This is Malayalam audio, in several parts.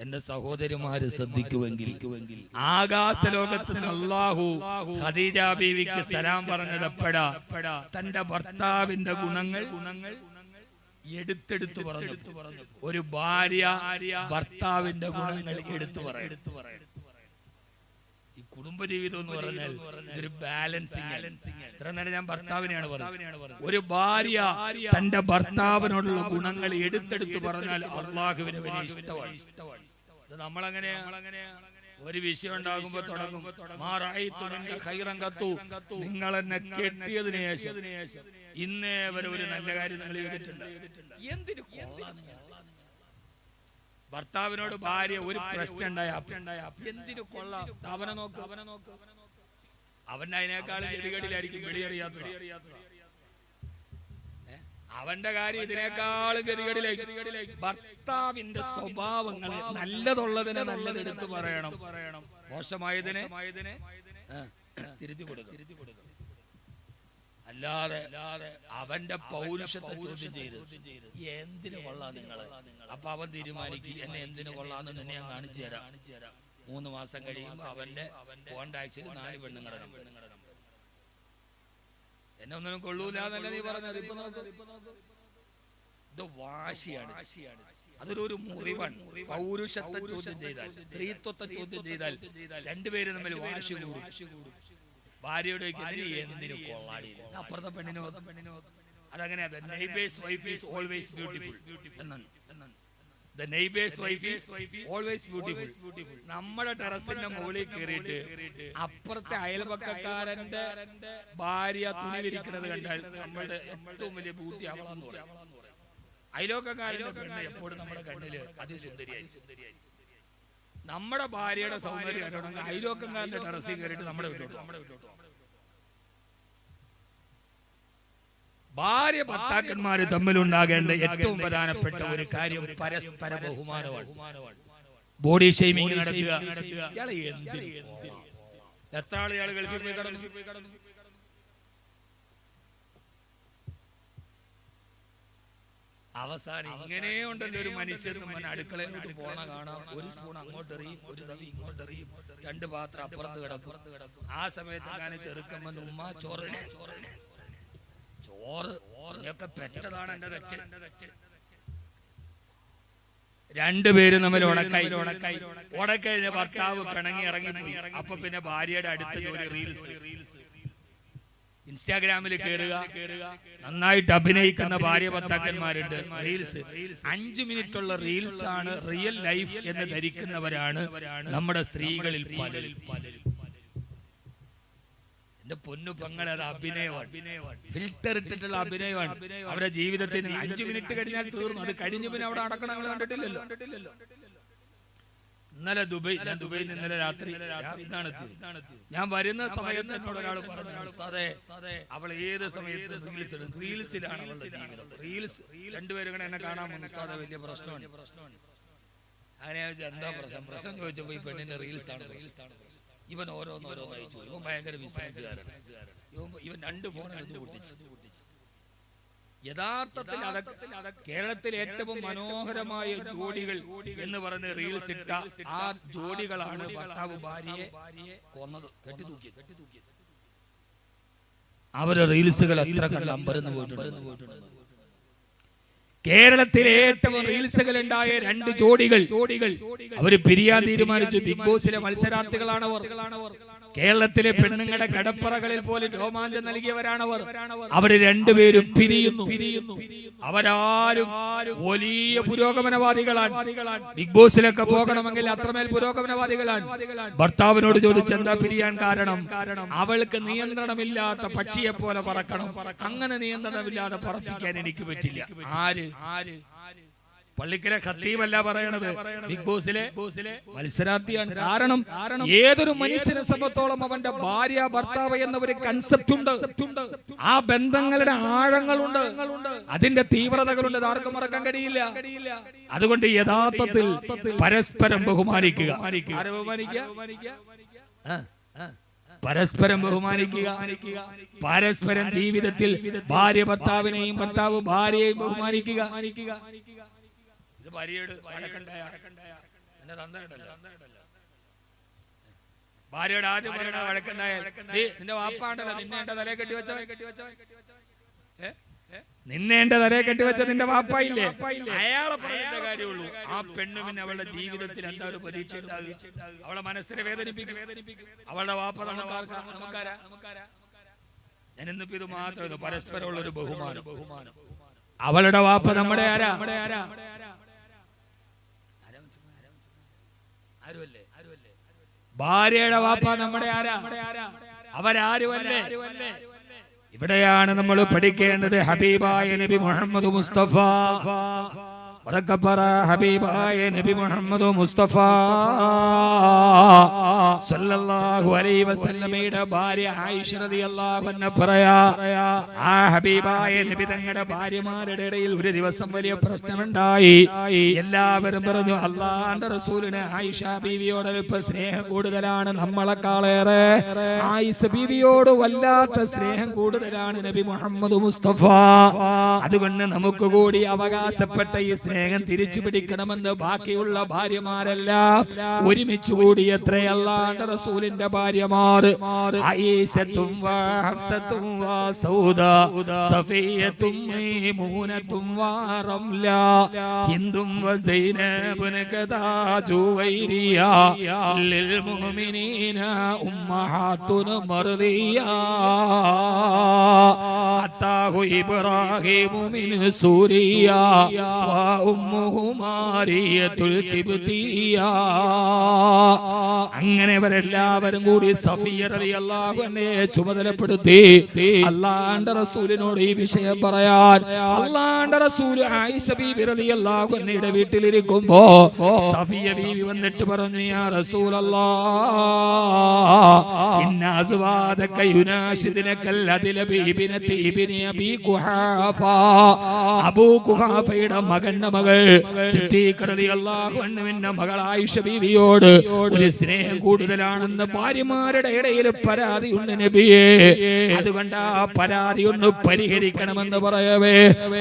എന്റെ സഹോദരിമാര് ശ്രദ്ധിക്കുമെങ്കിൽ ആകാശലോകത്ത് അല്ലാഹു ഖദീജ ബീവിക്ക് സലാം പറഞ്ഞത് എപ്പോഴാ? തന്റെ ഭർത്താവിന്റെ ഗുണങ്ങൾ എടുത്തെടുത്തു പറഞ്ഞു. ഒരു ഭാര്യ ഭർത്താവിന്റെ ഗുണങ്ങൾ എടുത്തു പറയും. ഈ കുടുംബജീവിതം എന്ന് പറഞ്ഞാൽ ഒരു ബാലൻസിങ്. ഇത്ര നേരം ഞാൻ ഭർത്താവിനെയാണ് പറഞ്ഞത്. ഒരു ഭാര്യ തന്റെ ഭർത്താവിനോടുള്ള ഗുണങ്ങൾ എടുത്തെടുത്തു പറഞ്ഞാൽ അള്ളാഹുവിന് വലിയ ഇഷ്ടമാണ്. നമ്മളങ്ങനെ ഒരു വിഷയം ഉണ്ടാകുമ്പോ തുടങ്ങും, നിങ്ങൾ എന്നെ കെട്ടിയതിനു ശേഷം ഇന്നേ വരെ ഒരു നല്ല കാര്യം നിങ്ങൾ ചെയ്തിട്ടുണ്ട്. എന്തിനു ഭർത്താവിനോട് ഭാര്യ ഒരു പ്രശ്നം ഉണ്ടായ എന്തിനു കൊള്ളാം? അവനെ നോക്ക്, അവന്റെ അതിനേക്കാളും ഗതികേടിലായിരിക്കും, വെളിയറിയാത്തത്. അവന്റെ കാര്യം ഇതിനേക്കാളും ഗതികേടിലേക്ക്. ഭർത്താവിന്റെ സ്വഭാവങ്ങളെ നല്ലതുള്ളതിനെ നല്ലത് എടുത്തു പറയണം, മോശമായതിനെ തിരുത്തി കൊടുക്കണം. അല്ലാതെ അവന്റെ പൗരുഷത്തെ ചോദ്യം ചെയ്ത് എന്തിനു കൊള്ളാം നിങ്ങള്? അപ്പൊ അവൻ തീരുമാനിക്കും എന്നെ എന്തിനു കൊള്ളാന്ന് നിന്നെ ഞാൻ കാണിച്ചു തരാം. 3 മാസം കഴിയുമ്പോ അവന്റെ കോണ്ടാക്സിൽ 4 പെണ്ണുങ്ങളുടെ നമ്പർ. എന്നെ ഒന്നിനും കൊള്ളൂലെന്നല്ല നീ പറഞ്ഞത്. ഇത് വാശിയാണ്. അതൊരു മുറിവാണ്. പൗരുഷത്തെ ചോദ്യം ചെയ്താൽ, സ്ത്രീത്വത്തെ ചോദ്യം ചെയ്താൽ രണ്ടുപേരും തമ്മിൽ വാശി കൂടും. ഭാര്യയോട് എന്തിനു കൊള്ളാടി? അപ്പുറത്തെ പെണ്ണിനോ അതങ്ങനെയാ. The neighbor's wife is always beautiful എന്നാണ്. The neighbor's wife is always beautiful. നമ്മുടെ ടെറസിന്റെ മുകളിൽ കയറിയിട്ട് അപ്പുറത്തെ അയൽപക്കക്കാരന്റെ ഭാര്യ തുണി വിരിക്കുന്നത് കണ്ടാൽ നമ്മളുടെ ഏറ്റവും വലിയ ബ്യൂട്ടി അവളാന്ന് പറയാം. അയൽപക്കക്കാരന്റെ പെണ്ണ് എപ്പോഴും നമ്മുടെ കണ്ണില് അതിസുന്ദരിയായി. നമ്മുടെ ഭാര്യയുടെ സൗന്ദര്യം അയൽപക്കക്കാരന്റെ ടെറസിൽ കയറിയിട്ട് നമ്മുടെ വീട്ടിലോട്ട്. ഭാര്യ ഭർത്താക്കന്മാര് തമ്മിലുണ്ടാകേണ്ട ഏറ്റവും പ്രധാനപ്പെട്ട ഒരു കാര്യം പരസ്പര ബഹുമാനമാണ്. ബോഡി ഷെയ്മിങ് നടത്തുക. എത്ര ആളുകൾ ഗൾഫിൽ പോയി കടന്നു? അവസാനം ഇങ്ങനെ ഉണ്ടല്ലോ ഒരു മനുഷ്യർ അടുക്കളയിലോട്ട് പോണ കാണാം. ഒരു സ്പൂൺ അങ്ങോട്ടെറിയും, ഒരു തവി ഇങ്ങോട്ടെറിയും, 2 പാത്രം അപ്പുറത്ത് കിടക്കും. ആ സമയത്ത് ഞാൻ ചെറുക്കമ്മ ഉമ്മ ചോറ് ഒക്കെ പെറ്റതാണ് എന്റെ തെറ്റ്. രണ്ടുപേരും തമ്മിൽ ഉടക്കഴിഞ്ഞ ഭർത്താവ് പിണങ്ങി ഇറങ്ങിപ്പോയി. അപ്പൊ പിന്നെ ഭാര്യയുടെ അടുത്ത ജോലി റീൽസ്. ഇൻസ്റ്റാഗ്രാമിൽ കയറുക, നന്നായിട്ട് അഭിനയിക്കുന്ന ഭാര്യ ഭർത്താക്കന്മാരുണ്ട്. റീൽസ് 5 മിനിറ്റുള്ള റീൽസ് ആണ് റിയൽ ലൈഫ് എന്ന് ധരിക്കുന്നവരാണ് നമ്മുടെ സ്ത്രീകളിൽ പലരും. എന്റെ പൊന്നു പെങ്ങളെ, അത് അഭിനയമാണ്, ഫിൽറ്റർ ഇട്ടിട്ടുള്ള അഭിനയമാണ്. അവരുടെ ജീവിതത്തിൽ 5 മിനിറ്റ് കഴിഞ്ഞാൽ തീർന്നു. അത് കഴിഞ്ഞ് പിന്നെ അവിടെ അടക്കണം കണ്ടിട്ടില്ലല്ലോ. ഇന്നലെ ദുബൈയിൽ ഇന്നലെ രാത്രി ഞാൻ വരുന്ന സമയത്ത് എന്നോട് ഒരാൾ പറഞ്ഞു, അതെ അവൾ ഏത് സമയത്ത് റീൽസിലാണ് അവളുടെ ജീവിതം. റീൽസ്. രണ്ടുപേരും കൂടെ എന്നെ കാണാൻ വന്നു. ഉസ്താദേ വലിയ പ്രശ്നമാണ്. അങ്ങനെ എന്താ പ്രശ്നം ചോദിച്ചപ്പോ ഈ പെണ്ണിന്റെ റീൽസാണ്. ഇവൻ ഓരോന്നോരോ വായിച്ചു. ഇവൻ ഭയങ്കര ബിസിനസ്സുകാരൻ. ഇവൻ 2 ഫോൺ എടുത്ത് പൊട്ടിച്ചു. യഥാർത്ഥത്തിൽ കേരളത്തിലെ ഏറ്റവും മനോഹരമായ ജോഡികൾ എന്ന് പറഞ്ഞ് റീൽസ് ഇട്ട ആ ജോഡികളാണ് ഭർത്താവ് ഭാര്യയെ കൊന്നത്, കെട്ടിത്തൂക്കി. അവരുടെ റീൽസുകൾ എത്ര കണ്ട് അമ്പരന്ന് പോയിട്ടുണ്ട്. കേരളത്തിലെ ഏറ്റവും റീൽസുകൾ ഉണ്ടായ 2 ജോഡികൾ അവര് പിരിയാൻ തീരുമാനിച്ചു. ബിഗ് ബോസിലെ മത്സരാർത്ഥികളാണവർ. കേരളത്തിലെ പെണ്ണുങ്ങളുടെ കടപ്പറകളിൽ പോലും രോമാഞ്ചം നൽകിയവരാണവർ. അവര് 2 പേരും പിരിയുന്നു. അവരാരും വലിയ പുരോഗമനവാദികളാണ്. ബിഗ് ബോസിലൊക്കെ പോകണമെങ്കിൽ അത്രമേൽ പുരോഗമനവാദികളാണ്. ഭർത്താവിനോട് ചോദിച്ചെന്താ പിരിയാൻ കാരണം? അവൾക്ക് നിയന്ത്രണമില്ലാത്ത പക്ഷിയെ പോലെ പറക്കണം. അങ്ങനെ നിയന്ത്രണമില്ലാതെ പറപ്പിക്കാൻ എനിക്ക് പറ്റില്ല. ആര്? പള്ളിക്കലെ ഖത്തീബല്ല പറയണത്, ബിഗ് ബോസിലെ മത്സരാർത്ഥിയാണ്. കാരണം ഏതൊരു മനുഷ്യനെ സംബന്ധിച്ചോളം അവന്റെ ഭാര്യ ഭർത്താവ് എന്ന ഒരു കൺസെപ്റ്റ് ഉണ്ട്. ആ ബന്ധങ്ങളുടെ ആഴങ്ങളുണ്ട്, അതിന്റെ തീവ്രതകളുണ്ട്. ആർക്കും മറക്കാൻ കഴിയില്ല. അതുകൊണ്ട് യഥാർത്ഥത്തിൽ പരസ്പരം ബഹുമാനിക്കുക. പരസ്പരം ബഹുമാനിക്കുക. പരസ്പരം ജീവിതത്തിൽ ഭാര്യ ഭർത്താവിനെയും ഭർത്താവ് ഭാര്യയെയും ബഹുമാനിക്കുക. ഇത് ഭാര്യയോട് ഭാര്യയുടെ ആദ്യം പറയണ വഴക്കുണ്ടായാൽ നിന്റെ വാപ്പാണ്ടല്ലോ നിന്നെ എന്റെ തലയെ കെട്ടിവെച്ച നിന്നെ എന്റെ തലയെ കെട്ടിവെച്ച നിന്റെ വാപ്പായില്ലേ, അയാളെ പറഞ്ഞ കാര്യമുള്ളൂ. ആ പെണ്ണ് പിന്നെ അവളുടെ ജീവിതത്തിൽ എന്താ ഒരു പരീക്ഷ ഉണ്ടാകുക, അവളെ മനസ്സിനെ വേദനിപ്പിക്കും. അവളുടെ വാപ്പ നമുക്കാരാ? ഞാൻ ഇന്നിപ്പോ ഇത് മാത്രം പരസ്പരമുള്ള ഒരു ബഹുമാനം. അവളുടെ വാപ്പ നമ്മുടെ ആരാ? ഭാര്യയുടെ വാപ്പ നമ്മുടെ ആരാ? അവരാരുമല്ലേ? ഇവിടെയാണ് നമ്മൾ പഠിക്കേണ്ടത്. ഹബീബായ നബി മുഹമ്മദ് മുസ്തഫ, ഹബീബായ നബി മുഹമ്മദ് മുസ്തഫ സല്ലല്ലാഹു അലൈഹി വസല്ലമയുടെ ഭാര്യ ആയിഷ റളിയല്ലാഹു അൻഹ പറയാ, ആ ഹബീബായ നബി തങ്ങളുടെ ഭാര്യമാരുടെ ഇടയിൽ ഒരു ദിവസം വലിയ പ്രശ്നമുണ്ടായി. എല്ലാവരും പറഞ്ഞു അല്ലാഹുവിന്റെ റസൂലിന് ആയിഷ ബീവിയോട് അല്പം സ്നേഹം കൂടുതലാണ്, നമ്മളെക്കാളേറെ ആയിഷ ബീവിയോട് വല്ലാത്ത സ്നേഹം കൂടുതലാണ് നബി മുഹമ്മദ് മുസ്തഫ. അതുകൊണ്ട് നമുക്ക് കൂടി അവകാശപ്പെട്ട ഈ സ്നേഹം തിരിച്ചു പിടിക്കണമെന്ന് ബാക്കിയുള്ള ഭാര്യമാരെല്ലാം ഒരുമിച്ച് കൂടി എത്രയല്ല റസൂലിന്റെ ഭാര്യമാർ ആയിഷത്തും ഹഫ്സത്തും സൗദ സഫിയത്തും മൈമൂനത്തും റംല ഹിന്ദും സൈനബുൻ കദാ ജുവൈരിയ ലിൽ മുഅ്മിനീന ഉമ്മഹാത്തുൻ മർദിയ അത്താഹു ഇബ്രാഹിമു മിൻ സൂരിയ വ ഉമ്മുഹു മാരിയത്തുൽ കിബ്തിയ. അങ്ങനെ അവരെല്ലാവരും കൂടി സഫിയ റളിയല്ലാഹു അൻഹയെ ചുമതലപ്പെടുത്തി അല്ലാഹുവിന്റെ റസൂലിനോട് ഈ വിഷയം പറയാൻ. അല്ലാഹുവിന്റെ റസൂൽ ആയിഷ ബീവി റളിയല്ലാഹു അൻഹയുടെ വീട്ടിലിരിക്കുമ്പോ സഫിയ ബീവി വന്നിട്ട് പറഞ്ഞു, യാ റസൂലല്ലാഹ് ഇന്ന അസ്വാദക യുനാശിദുനകൽ അദില ബിബിനതി ഇബ്നി അബീ ഖുഹാഫ. അബൂ ഖുഹാഫയുടെ മകന്റെ മകൾ സിദ്ദീഖ് റളിയല്ലാഹു അൻഹുവിന്റെ മകൾ ആയിഷ ബീവിയോട് ഒരു സ്നേഹം കൂടുതലാണെന്ന് ഭാര്യമാരുടെ ഇടയിൽ പരാതിയുണ്ട് നബിയേ. അതുകൊണ്ട് ആ പരാതി ഒന്ന് പരിഹരിക്കണമെന്ന് പറയവേ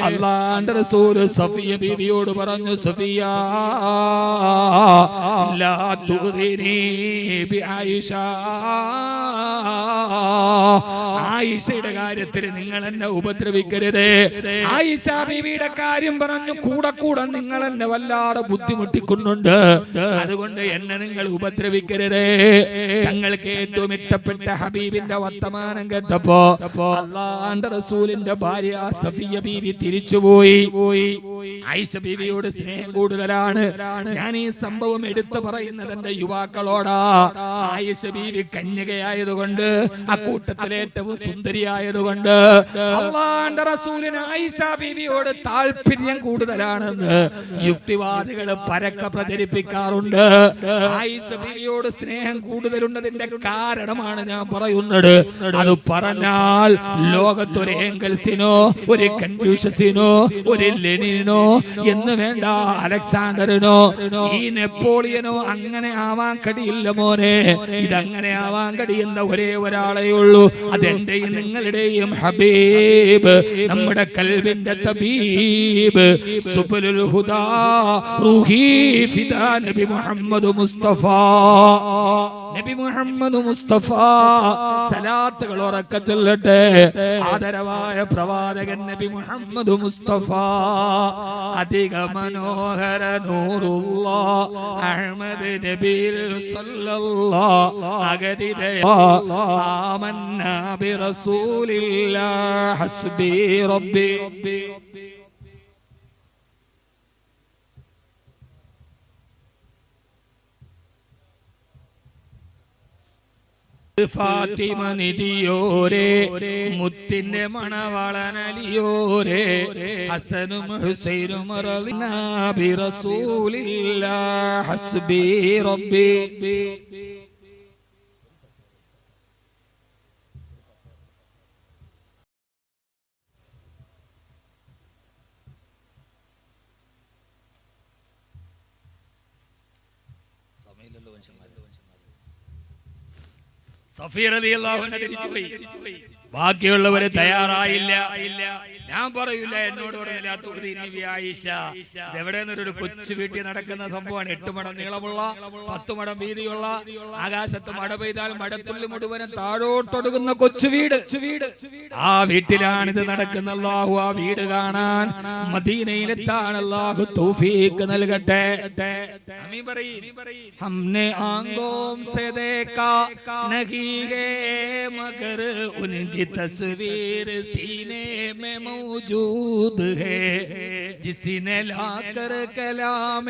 അല്ലാഹുവിന്റെ റസൂൽ സഫിയ ബീവിയോട് പറഞ്ഞു, സഫിയ ലാ തുദിനി ബി ആയിഷ, ആയിഷയുടെ കാര്യത്തിൽ നിങ്ങൾ എന്നെ ഉപദ്രവിക്കരുത്. ആയിഷ ബീവിയുടെ കാര്യം പറഞ്ഞു കൂടെ കൂടെ നിങ്ങൾ എന്നെ വല്ലാതെ ബുദ്ധിമുട്ടിക്കുന്നുണ്ട്, അതുകൊണ്ട് എന്നെ നിങ്ങൾ ഉപദ്രവിക്കരുത്. തങ്ങൾക്ക് ഏറ്റവും ഇഷ്ടപ്പെട്ട ഹബീബിന്റെ വർത്തമാനം കേട്ടപ്പോ അല്ലാഹുവിന്റെ റസൂലിന്റെ ഭാര്യ സഫിയ ബീവി തിരിച്ചുപോയി. ആയിഷ ബീവിയോട് സ്നേഹം കൂടുതലാണ്. ഞാൻ ഈ സംഭവം എടുത്തു പറയുന്നത് എന്റെ യുവാക്കളോടാ. ആയിഷ ബീവി കന്യകയായതുകൊണ്ട്, അക്കൂട്ടത്തിലെ ഏറ്റവും സുന്ദരിയായതുകൊണ്ട് അല്ലാഹുവിന്റെ റസൂലിന് ആയിഷ ബീവിയോട് താല്പര്യം കൂടുതലാണെന്ന് യുക്തിവാദികൾ പരക്കെ പ്രചരിപ്പിക്കാറുണ്ട്. ആയിഷ ബീവിയോട് സ്നേഹം കൂടുതലുണ്ടതിന്റെ കാരണമാണ് ഞാൻ പറയുന്നത്. അത് പറഞ്ഞാൽ ലോകത്തൊരു ഏംഗൽസിനോ ഒരു കൺഫ്യൂഷ്യസിനോ ഒരു ലെനിനോ എന്ന് വേണ്ട, അലക്സാണ്ടറിനോ ഈ നെപ്പോളിയനോ അങ്ങനെ ആവാൻ കഴിയില്ല മോനെ. ഇതങ്ങനെ ആവാൻ കഴിയുന്ന ഒരേ ഒരാളേ ഉള്ളൂ, അതെന്റെയും നിങ്ങളുടെയും ഹബീബ്, നമ്മുടെ കൽബിന്റെ തബീബ്, സുബുലുൽ ഹുദാ റൂഹി ഫിദാ നബി മുഹമ്മദ് മുസ്തഫ. നബി മുഹമ്മദ് മുസ്തഫ സലാത്തുകൾ ഉറക്കെ ചൊല്ലട്ടെ. ആദരവായ പ്രവാചകൻ നബി മുഹമ്മദ് മുസ്തഫ. അധിക മനോഹര നൂറുല്ലാഹ് അഹ്മദ് നബിയിൽ സല്ലല്ലാഹു അഗതിദയ ആമന്നാ ബി റസൂലില്ലാഹ് ഹസ്ബി റബ്ബി. ഫാത്തിമ നിധിയോരേ മുത്തിന്റെ മണവളനലിയോരേ ഹസനും ഹുസൈനും റളിനാ ബി റസൂലില്ലാഹ് ഹസ്ബി റബ്ബി. സഫിയ റളിയല്ലാഹു അൻഹ തിരിച്ചുപോയി. ബാക്കിയുള്ളവര് തയ്യാറായില്ല. ഞാൻ പറയൂല എന്നോട് എവിടെയെന്നൊരു കൊച്ചു വീട്ടിൽ നടക്കുന്ന സംഭവമാണ്. 8 മടം നീളമുള്ള 10 മടം വീതിയുള്ള ആകാശത്ത് മഴ പെയ്താൽ മഴത്തുള്ളി മുഴുവനും താഴോട്ടൊടുകുന്ന കൊച്ചു വീട്. ആ വീട്ടിലാണ് ഇത് നടക്കുന്ന. അല്ലാഹു ആ വീട് കാണാൻ മദീനയിലെത്താൻ അല്ലാഹു തൗഫീഖ് നൽകട്ടെ. ആമീൻ പറയ്. हमने आंखों से देखा नहीं है मगर उनकी तस्वीर सीने में मौजूद है जिसने लाकर कलाम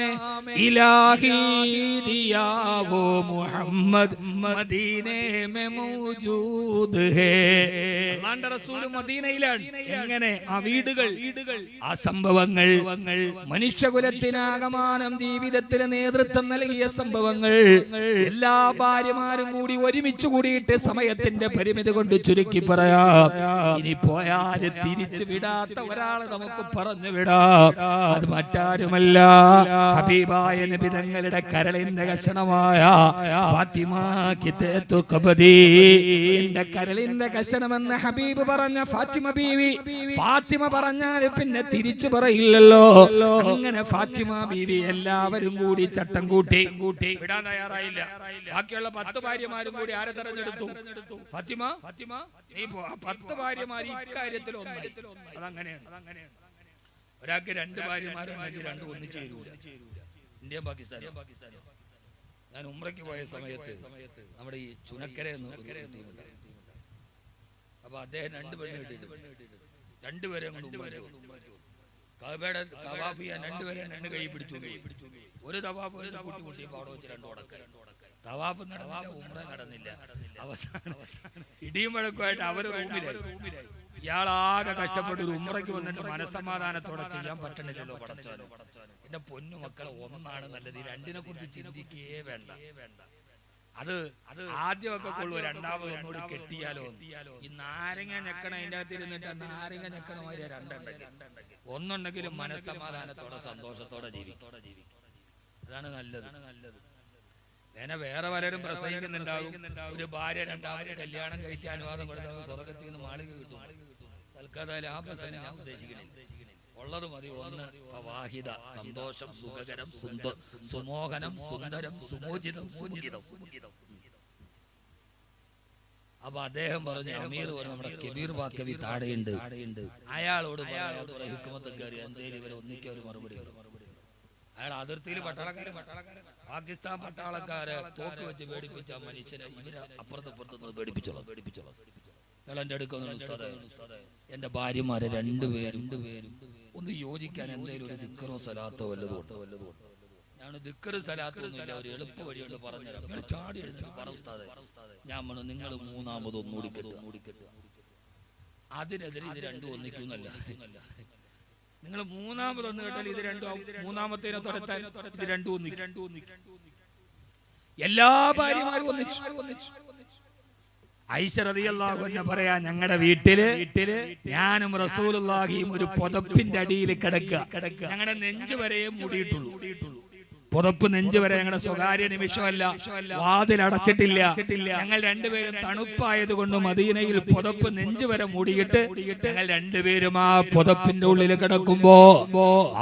इलाही दिया वो मोहम्मद मदीने में मौजूद है. അല്ലാഹുവിന്റെ റസൂൽ മദീനയിലാണ്. എങ്ങനെ ആ വീടുകൾ, ആ സംഭവങ്ങൾ, മനുഷ്യകുലത്തിനാകമാനം ജീവിതത്തിൽ നേതൃത്വം നൽകിയ സംഭവങ്ങൾ, എല്ലാ ഭാര്യമാരും കൂടി ഒരുമിച്ച് കൂടിയിട്ട് സമയത്തിന്റെ പരിമിതി കൊണ്ട് ചുരുക്കി പറയാം. ഇനി പോയാല് തിരിച്ചു വിടാത്ത ഒരാള് നമുക്ക് പറഞ്ഞു വിടാം. അത് മറ്റാരുമല്ല, ഹബീബായ നബി തങ്ങളുടെ കരളിന്റെ കഷണമായ ഫാത്തിമ കിതത്തു ഖബദി. എന്റെ കരളിന്റെ കഷണമെന്ന് ഹബീബ് പറഞ്ഞ ഫാത്തിമ ബീവി. ഫാത്തിമ പറഞ്ഞാൽ പിന്നെ തിരിച്ചു പറയില്ലല്ലോ. അങ്ങനെ ഫാത്തിമ ബീവി എല്ലാവരും കൂടി ചട്ടം കൂട്ടി വിടാൻ തയ്യാറായില്ല. ബാക്കിയുള്ള 10 ഭാര്യമാരും കൂടി ആരെ തെരഞ്ഞെടുത്തു? ഫാത്തിമ. നീ 10 ഭാര്യമാർ ഇക്കാര്യത്തിൽ ഒന്നായി. അതങ്ങനെയാണ്. ഒരാൾക്ക് 2 ഭാര്യമാരുണ്ടെങ്കിൽ 2 ഒന്നിച്ചു ചേരൂല. ഇന്ത്യയും പാകിസ്ഥാനും. ഞാൻ ഉംറയ്ക്ക് പോയ സമയത്ത് നമ്മുടെ ഈ ചുനക്കര അപ്പൊ അദ്ദേഹം 2 പെണ്ണ് കിട്ടിയിട്ടുണ്ട്. 2 പേരെ കഅബയുടെ തവാഫ് ചെയ്യാൻ 2 പേരെ 2 കൈ പിടിച്ചു. ഒരു തവാഫ് കൂട്ടിയപ്പോ അവിടെ വെച്ച് 2 ഉടക്കൽ. തവാഫ് നടന്നില്ല, ഉംറ നടന്നില്ല. അവസാനം ഇടിയും വഴക്കുമായിട്ട് അവര് റൂമിലായി. ഇയാളാകെ കഷ്ടപ്പെട്ട് ഒരു ഉംറയ്ക്ക് വന്നിട്ട് മനസ്സമാധാനത്തോടെ ചെയ്യാൻ പറ്റണില്ലല്ലോ. പടച്ചോനെ, എന്റെ പൊന്നു മക്കളെ, ഒന്നാണ് നല്ലത്. ഈ 2നെ കുറിച്ച് ചിന്തിക്കേ വേണ്ട. അത് ആദ്യമൊക്കെ കൊള്ളു, രണ്ടാമത് ഒന്നുകൂടി കെട്ടിയാലോ. ഈ നാരങ്ങ ഞെക്കണ അതിൻ്റെ അകത്ത് ഇരുന്നിട്ട് നാരങ്ങ ഞെക്കണ മാതിരി 2 ഒന്നുണ്ടെങ്കിലും മനസ്സമാധാനത്തോടെ സന്തോഷത്തോടെ ജീവിക്കും. അതാണ് നല്ലത്. വേറെ പലരും പ്രസംഗിക്കുന്നുണ്ടാവും, ഒരു ഭാര്യ 2ാമത് കല്യാണം കഴിക്കാൻ അനുവാദം കൊടുത്താൽ സ്വർഗത്തിൽ നിന്ന് മാളിക കിട്ടും. തൽക്കാലം ആ പ്രസംഗം ഞാൻ ഉദ്ദേശിക്കുന്നില്ല. ഉള്ളത് മതി. 1 ഫവാഹിദ, സന്തോഷം, സുഖകരം, സുമോഹനം, സുന്ദരം, സുമോചിതം, സുമുഖിതം. അപ്പൊ അദ്ദേഹം പറഞ്ഞു, അമീർ പറഞ്ഞു, നമ്മുടെ കബീർ ബാക്കവി താഴെയുണ്ട്, അയാളോട് ഹിക്മത്തൊക്കെ എന്തേലും ഇവരെ ഒന്നിക്കാൻ ഒരു മറുപടി. അയാൾ അതിർത്തിയിൽ പാകിസ്ഥാൻ പട്ടാളക്കാരെ തോക്ക് വെച്ച് പേടിപ്പിച്ച മനുഷ്യരെ ഇവര് അപ്പുറത്തപ്പുറത്ത് പേടിപ്പിച്ചോളാം. അയാൾ എന്റെ അടുക്കുന്ന എന്റെ ഭാര്യമാരെ 2 പേരും ഒന്ന് യോജിക്കാൻ എന്തെങ്കിലും ഒരു ദിക്കറോ സലാത്തോ വല്ലതും. ഞാൻ ദിക്കറ് സലാത്തൊന്നുമില്ല, ഒരു എളുപ്പ വഴിയോട് പറഞ്ഞുതരാം. ചാടി എഴുതി പറ ഉസ്താദേ. ഞാൻ പറഞ്ഞു, നിങ്ങൾ 3ാമത് ഒന്നുകൂടി കെട്ടുക. അതിനെതിരെ ഇത് 2 ഒന്നിക്കുന്നല്ല. നിങ്ങൾ 3ാമത് ഒന്ന് കേട്ടാൽ ഇത് 2 3ാമത്തേനെ തുരത്താൻ ഇത് 2 ഒന്നിക്കും. എല്ലാ ഭാര്യമാരും ഒന്നിച്ചു. ഐഷ റളിയല്ലാഹു അൻഹ പറയാ, ഞങ്ങളുടെ വീട്ടില് ഞാനും റസൂലുള്ളാഹിയും ഒരു പുതപ്പിന്റെ അടിയിൽ കിടക്കുക. ഞങ്ങളുടെ നെഞ്ചു വരെയും മൂടിയിട്ടുള്ളൂ. പുതപ്പ് നെഞ്ചു വരെ. ഞങ്ങളുടെ സ്വകാര്യ നിമിഷമല്ല, വാതിൽ അടച്ചിട്ടില്ല. ഞങ്ങൾ 2 പേരും തണുപ്പായത് കൊണ്ട് മദീനയിൽ പുതപ്പ് നെഞ്ചു വരെ മൂടിയിട്ട് ഞങ്ങൾ 2 പേരും ആ പുതപ്പിന്റെ ഉള്ളിൽ കിടക്കുമ്പോ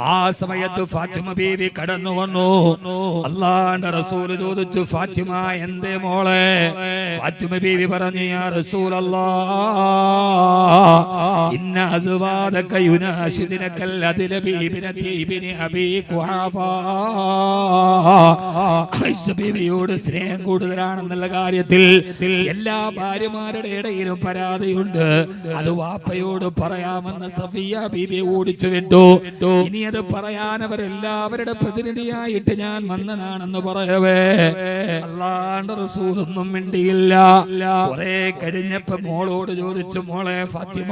ആ സമയത്ത് ഫാത്തിമ ബീവി കടന്നു വന്നു. അല്ലാഹുവിന്റെ റസൂൽ ചോദിച്ചു, ഫാത്തിമ എന്തേ മോളെ? ഫാത്തിമ ബീവി പറഞ്ഞു, യാ റസൂലല്ലാഹ്, ഇന്ന അസ്വാദക യുനാശിദുനകൽ അദ്ലബി ബിനതി ഇബ്നി അബീ ഖുഹാഫ. ബീവിയോട് സ്നേഹം കൂടുതലാണെന്നുള്ള കാര്യത്തിൽ എല്ലാ ഭാര്യമാരുടെ ഇടയിലും പരാതിയുണ്ട്. അത് വാപ്പയോട് പറയാമെന്ന് സഫിയ ബീവി ഓടിച്ചു വിട്ടു. ഇനി അത് പറയാൻ അവരെല്ലാവരുടെ പ്രതിനിധിയായിട്ട് ഞാൻ വന്നതാണെന്ന് പറയവേ അല്ലാഹുവിന്റെ റസൂലൊന്നും മിണ്ടിയില്ല. കുറെ കഴിഞ്ഞപ്പോ മോളോട് ചോദിച്ചു, മോളെ ഫാത്തിമ,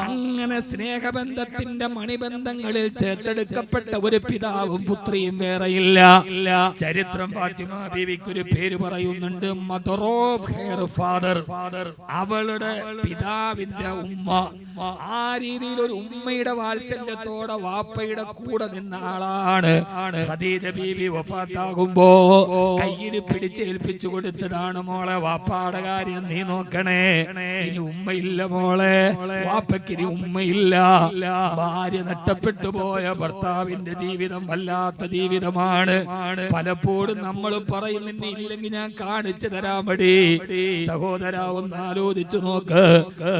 അങ്ങനെ സ്നേഹബന്ധത്തിന്റെ മണിബന്ധങ്ങളിൽ ചേർത്തെടുക്കപ്പെട്ട ഒരു പിതാവും പുത്രിയും വേറെയില്ല. ചരിത്രം ഫാത്തിമ ബീവിക്ക് ഒരു പേര് പറയുന്നുണ്ട്, മദർ ഓഫ് ഹെർ ഫാദർ. അവളുടെ പിതാവിന്റെ ഉമ്മ ആ രീതിയിൽ ഒരു ഉമ്മയുടെ വാത്സല്യത്തോടെ വാപ്പയുടെ കൂടെ നിന്ന ആളാണ്. ഖദീജ ബീവി വഫാത്താകുമ്പോ കയ്യിൽ പിടിച്ചേൽപ്പിച്ചു കൊടുത്തതാണ്, മോളെ വാപ്പാടെ കാര്യം നീ നോക്കണേ, ഇനി ഉമ്മയില്ല മോളെ, വാപ്പയ്ക്കിനി ഉമ്മയില്ല. ഭാര്യ നഷ്ടപ്പെട്ടു പോയ ഭർത്താവിന്റെ ജീവിതം വല്ലാത്ത ജീവിതമാണ്. പലപ്പോഴും നമ്മൾ പറയും നിന്നെ ഇല്ലെങ്കിൽ ഞാൻ കാണിച്ചു തരാൻ മടി. സഹോദര ഒന്ന് ആലോചിച്ചു നോക്ക്,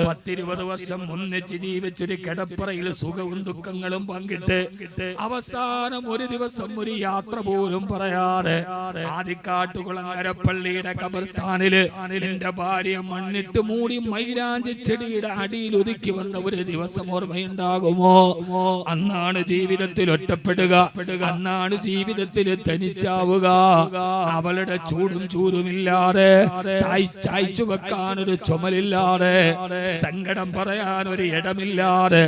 10-20 വർഷം ഒന്നിച്ച് ജീവിച്ചൊരു കിടപ്പറയിൽ സുഖവും ദുഃഖങ്ങളും പങ്കിട്ട് അവസാനം ഒരു ദിവസം ഒരു യാത്ര പോലും പറയാതെ ആദിക്കാട്ടുകുളങ്ങര പള്ളിയുടെ ഖബർസ്ഥാനില് എന്റെ ഭാര്യ മണ്ണിട്ട് മൂടി മൈലാഞ്ചി ചെടിയുടെ അടിയിൽ ഒതുക്കി വന്ന ഒരു ദിവസം ഓർമ്മയുണ്ടാകുമോ? അന്നാണ് ജീവിതത്തിൽ ഒറ്റപ്പെടുക, അന്നാണ് ജീവിതത്തിൽ തനിച്ചാവുക. അവളുടെ ചൂടും ചൂരുമില്ലാതെ, ചായ്ച്ചു വെക്കാൻ ഒരു ചുമലില്ലാതെ, സങ്കടം പറയാൻ ഒരു ഇടമില്ലാതെ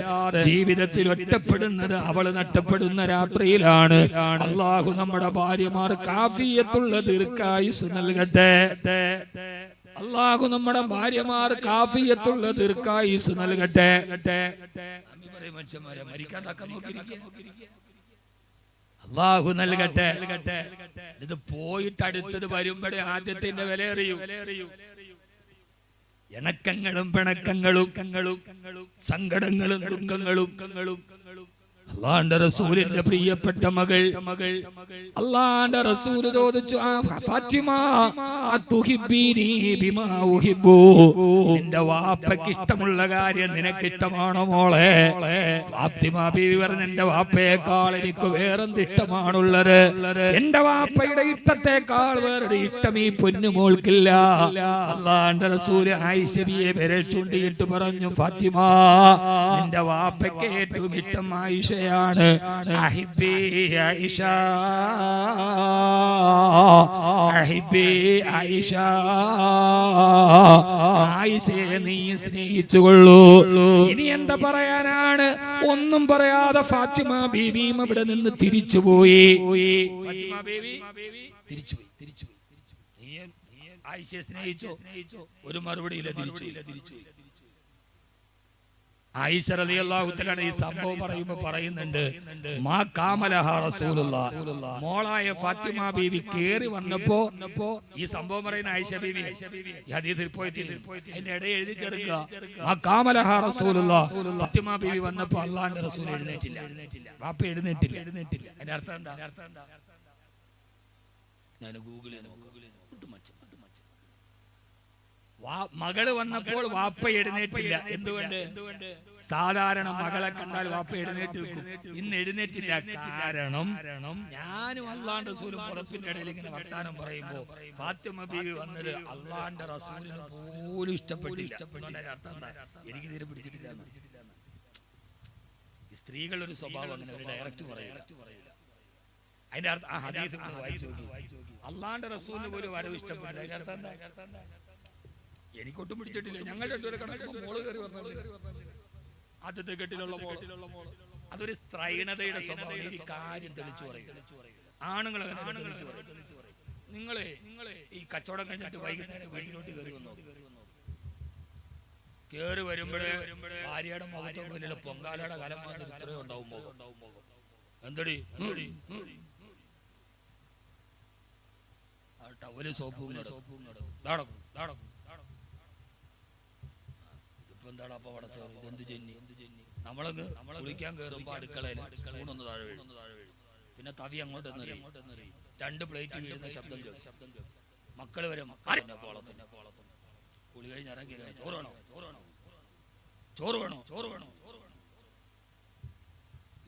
ജീവിതത്തിൽ ഒറ്റപ്പെടുന്നത് അവള് നഷ്ടപ്പെടുന്ന രാത്രിയിലാണ്. അല്ലാഹു നമ്മുടെ ഭാര്യമാർക്ക് ആഫിയത്തുള്ള ദീർഘായുസ് നൽകട്ടെ. അല്ലാഹു നമ്മുടെ ഭാര്യമാർക്ക് ആഫിയത്തുള്ള ദീർഘായുസ് നൽകട്ടെ. അല്ലാഹു നൽകട്ടെ. ഇത് പോയിട്ട് അടുത്തത് വരുമ്പോഴേ ആദ്യത്തിന്റെ വില അറിയൂ. ഇണക്കങ്ങളും പിണക്കങ്ങളും സങ്കടങ്ങളും ദുഃഖങ്ങളും അല്ലാഹുവിന്റെ റസൂലിന്റെ പ്രിയപ്പെട്ട മകൾ അല്ലാഹുവിന്റെ റസൂൽ ചോദിച്ചു, ഫാത്തിമ അതുഹിബ്ബീനി ബിമാ ഉഹിബ്ബു, നിന്റെ വാപ്പയ്ക്ക് ഇഷ്ടമുള്ള കാര്യം നിനക്ക് ഇഷ്ടമാണോ മോളെ? ഫാത്തിമ ബീവി പറഞ്ഞു, എന്റെ വാപ്പയേക്കാൾ എനിക്ക് വേറെന്ത് ഇഷ്ടമാണുള്ളത്? എന്റെ വാപ്പയുടെ ഇഷ്ടത്തെക്കാൾ വേറൊരു ഇഷ്ടം ഈ പൊന്നുമോൾക്കില്ല. അല്ലാഹുവിന്റെ റസൂൽ ആയിഷ ബിയെ വിരൽ ചൂണ്ടിയിട്ട് പറഞ്ഞു, ഫാത്തിമ നിന്റെ വാപ്പയ്ക്ക് ഏറ്റവും ഇഷ്ടം ആയിഷ അഹിബി ആയിഷ, അഹിബി ആയിഷ, ആയിഷയെ നീ സ്നേഹിച്ചുകൊള്ളൂ. ഇനി എന്താ പറയാനാണ്? ഒന്നും പറയാതെ ഫാത്തിമ ബീവിയും ഇവിടെ നിന്ന് തിരിച്ചുപോയി. ആയിഷയെ സ്നേഹിച്ചോ? ഒരു മറുപടിയില്ല, തിരിച്ചു. ആയിഷ റളിയല്ലാഹു തആല ഈ സംഭവം പറയുമ്പോൾ പറയുന്നുണ്ട്, മാ കാമലഹ റസൂലുള്ളാഹ്, മോളായ ഫാത്തിമ ബീവി കേറി വന്നപ്പോ ഈ സംഭവം പറയുന്ന ആയിഷ ബീവി ഹദീസിൽ പോയിട്ട് അതിന്റെ ഇടയിൽ എഴുതി ചേർക്കുക, മാ കാമലഹ റസൂലുള്ളാഹ്, ഫാത്തിമ ബീവി വന്നപ്പോ അല്ലാഹുവിന്റെ റസൂൽ എഴുന്നേറ്റില്ല, വാപ്പ എഴുന്നേറ്റില്ല. അതിന്റെ അർത്ഥം എന്താ? ഞാൻ ഗൂഗിളിൽ മകള് വന്നപ്പോൾ വാപ്പ എഴുന്നേറ്റില്ല. എന്തുകൊണ്ട്? സാധാരണ മകളെ കണ്ടാൽ വാപ്പ എഴുന്നേറ്റ് വെക്കും, ഇന്ന് എഴുന്നേറ്റില്ല. കാരണം ഞാനും അല്ലാഹുവിന്റെ റസൂലും പുറപ്പിന്റെ ഇടയിൽ ഇങ്ങനെ വർത്താനം പറയുമ്പോ ഫാത്തിമ ബീവി വന്നത് അല്ലാഹുവിന്റെ റസൂലിന് പോലും ഇഷ്ടപ്പെട്ടില്ല. എനിക്ക് തീരെ പിടിച്ചിട്ടില്ല. സ്ത്രീകളുടെ ഒരു സ്വഭാവം അങ്ങനെ ഡയറക്റ്റ് പറയില്ല. അതിന്റെ അർത്ഥം ആ ഹദീസ് വായിച്ചു നോക്കി, അല്ലാഹുവിന്റെ റസൂലിന് പോലും വരവ് ഇഷ്ടപ്പെട്ടില്ല. അതിന്റെ അർത്ഥം എന്താ? എനിക്കൊട്ടും പിടിച്ചിട്ടില്ല. ഞങ്ങൾ രണ്ടുപേരെ കണക്കുമ്പോൾ മോള് കയറി വന്നത് ആദ്യത്തെ കെട്ടിലുള്ള മോള്. അതൊരു സ്ത്രൈണതയുടെ സ്വഭാവം. ഈ കാര്യം തെളിച്ചു പറയും. ആണുങ്ങൾ അങ്ങനെ തെളിച്ചു പറയും. നിങ്ങളെ ഈ കച്ചവടം കഴിഞ്ഞിട്ട് വൈകുന്നേരം വീട്ടിലോട്ട് കയറി വന്നോ? കയറി വരുമ്പോഴേ ഭാര്യയുടെ മുഖത്തൊക്കെ പൊങ്കാലയുടെ കാലം വന്നിട്ട് ഇത്രയും ഉണ്ടാവും മുഖം. എന്തടി ടവല് സോപ്പും നടക്കും. എന്താണ് അപ്പൊ അവിടെ എന്ത് ജന്നി? നമ്മളങ്ങ് കുളിക്കാൻ കയറുമ്പോ അടുക്കളയിൽ സ്പൂണൊന്ന് താഴെ വീഴും, പിന്നെ തവി അങ്ങോട്ട് എറിയും, 2 പ്ലേറ്റ് വീഴുന്ന ശബ്ദം കേൾക്കും. മക്കള് വരെ കുളി കഴിഞ്ഞ് ഇറങ്ങി, ചോറ് വേണോ?